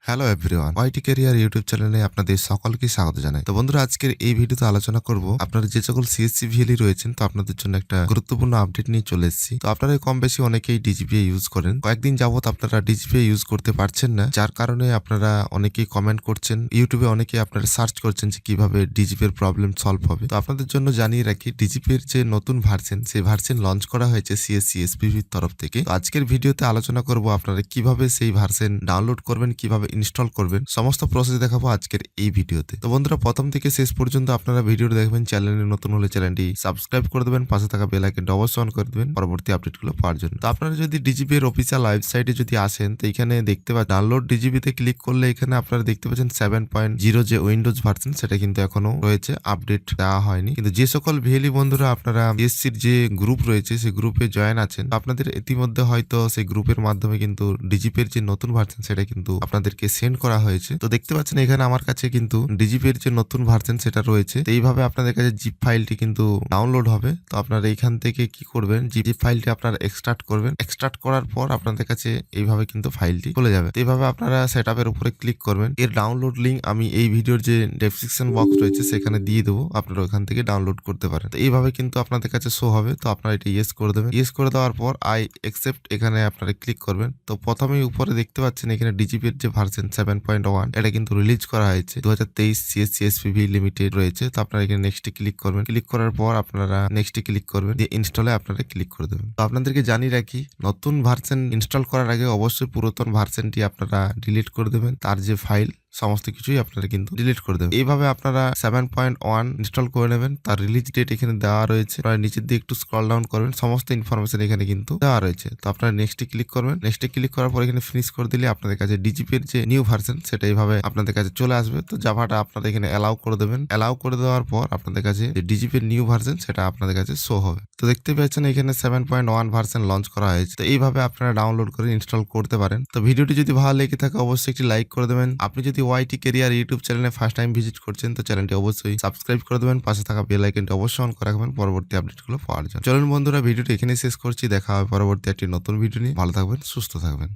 Hello everyone, ওয়াইটি career YouTube চ্যানেলে আপনাদের সকলকে স্বাগত জানাই। তো বন্ধুরা, আজকের এই ভিডিওতে আলোচনা করব আপনারা যে সকল সিএসসি ভিএলই রয়েছেন, তো আপনাদের জন্য একটা গুরুত্বপূর্ণ আপডেট নিয়ে চলে এসেছি। তো আপনারা কম বেশি অনেকেই ডিজিপিএ ইউজ করেন। কয়েকদিন যাবত আপনারা ডিজিপিএ ইউজ করতে পারছেন না, যার কারণে আপনারা অনেকেই কমেন্ট করছেন, ইউটিউবে অনেকেই আপনারা সার্চ করছেন যে কিভাবে ডিজিপিএর প্রবলেম সলভ হবে। তো আপনাদের জন্য জানিয়ে রাখি, ডিজিপিএর যে নতুন ভার্সন, সেই ভার্সন লঞ্চ করা হয়েছে সিএসসি এসপিভির তরফ থেকে। তো আজকের ভিডিওতে আলোচনা করব আপনারা কিভাবে সেই ভার্সন ডাউনলোড করবেন, কিভাবে ইনস্টল করবেন, সমস্ত প্রসেস দেখাবো আজকের এই ভিডিওতে। তো বন্ধুরা, প্রথম থেকে শেষ পর্যন্ত আপনারা ভিডিওটি দেখবেন। চ্যানেলে নতুন হলে চ্যানেলটি সাবস্ক্রাইব করে দেবেন, পাশে থাকা বেল আইকনটি অবশ্যই অন করে দেবেন পরবর্তী আপডেটগুলো পাওয়ার জন্য। তো আপনারা যদি ডিজিপি এর অফিসিয়াল ওয়েবসাইটে যদি আসেন, তো এখানে দেখতে পাচ্ছেন ডাউনলোড ডিজিপিতে ক্লিক করলে এখানে আপনারা দেখতে পাচ্ছেন 7.0 যে উইন্ডোজ ভার্সন, সেটা কিন্তু এখনো রয়েছে, আপডেট দেওয়া হয়নি। কিন্তু যে সকল ভিএলই বন্ধুরা আপনারা সিএসসির যে গ্রুপ রয়েছে সেই গ্রুপে জয়েন আছেন, আপনাদের ইতিমধ্যে হয়তো সেই গ্রুপের মাধ্যমে কিন্তু ডিজিপি এর যে নতুন ভার্সন সেটা কিন্তু আপনাদেরকে সেন্ড করা হয়েছে। তো দেখতে পাচ্ছেন এখানে আমার কাছে কিন্তু ডিজিপি এর যে নতুন ভার্সন সেটা রয়েছে। তো এইভাবে আপনাদের কাছে জিপ ফাইলটি কিন্তু ডাউনলোড হবে। তো আপনারা এইখান থেকে কি করবেন, জিপ ফাইলটি আপনারা এক্সট্রাক্ট করবেন। এক্সট্রাক্ট করার পর আপনাদের কাছে এইভাবে কিন্তু ফাইলটি চলে যাবে। তো এইভাবে আপনারা সেটআপের উপরে ক্লিক করবেন। এর ডাউনলোড লিঙ্ক আমি এই ভিডিওর যে ডেসক্রিপশন বক্স রয়েছে সেখানে দিয়ে দেবো, আপনারা ওখান থেকে ডাউনলোড করতে পারেন। তো এইভাবে কিন্তু আপনাদের কাছে শো হবে। তো আপনারা এটা ইয়েস করে দেবেন। ইয়েস করে দেওয়ার পর আই অ্যাকসেপ্ট এখানে আপনারা ক্লিক করবেন। তো প্রথমেই উপরে দেখতে পাচ্ছেন এখানে ডিজিপি এর যে ভার্সন 7.1 এটা কিন্তু রিলিজ করা হয়েছে 2023 সিএসসি এসপিভি লিমিটেড রয়েছে। তো আপনারা এখানে নেক্সটে ক্লিক করবেন। ক্লিক করার পর আপনারা নেক্সটে ক্লিক করবেন, দিয়ে ইনস্টলে আপনারা ক্লিক করে দেবেন। তো আপনাদেরকে জানিয়ে রাখি, নতুন ভার্সন ইনস্টল করার আগে অবশ্যই পুরাতন ভার্সনটি আপনারা ডিলিট করে দেবেন। তার যে ফাইল সমস্ত কিছুই আপনারা কিন্তু ডিলিট করে দেবেন। এইভাবে আপনারা 7.1 ইনস্টল করে নেবেন। তার রিলিজ ডেট এখানে দেওয়া রয়েছে। আপনারা নিচের দিকে একটু স্ক্রল ডাউন করবেন, সমস্ত ইনফরমেশন এখানে কিন্তু দেওয়া রয়েছে। তো আপনারা নেক্সটে ক্লিক করবেন। নেক্সটে ক্লিক করার পর এখানে ফিনিশ করে দিলে আপনাদের কাছে ডিজিপি এর যে নিউ ভার্সন সেটা এইভাবে আপনাদের কাছে চলে আসবে। তো জাভাটা আপনারা এখানে অ্যালাউ করে দেবেন। অ্যালাউ করে দেওয়ার পর আপনাদের কাছে যে ডিজিপি এর নিউ ভার্সন সেটা আপনাদের কাছে শো হবে। তো দেখতে পাচ্ছেন এখানে 7.1 ভার্সন লঞ্চ করা হয়েছে। তো এইভাবে আপনারা ডাউনলোড করে ইনস্টল করতে পারেন। তো ভিডিওটি যদি ভালো লেগে থাকে অবশ্যই একটি লাইক করে দেবেন। আপনি যদি ওয়াইটি ক্যারিয়ার ইউটিউব চ্যানেলে ফার্স্ট টাইম ভিজিট করছেন, তো চ্যানেলটি অবশ্যই সাবস্ক্রাইব করে দেবেন, পাশে থাকা বেল আইকনটি অবশ্যই অন করে রাখবেন পরবর্তী আপডেটগুলো পাওয়ার জন্য। চলুন বন্ধুরা, ভিডিওটি এখানেই শেষ করছি। দেখা হবে পরবর্তী একটি নতুন ভিডিও নিয়ে। ভালো থাকবেন, সুস্থ থাকবেন।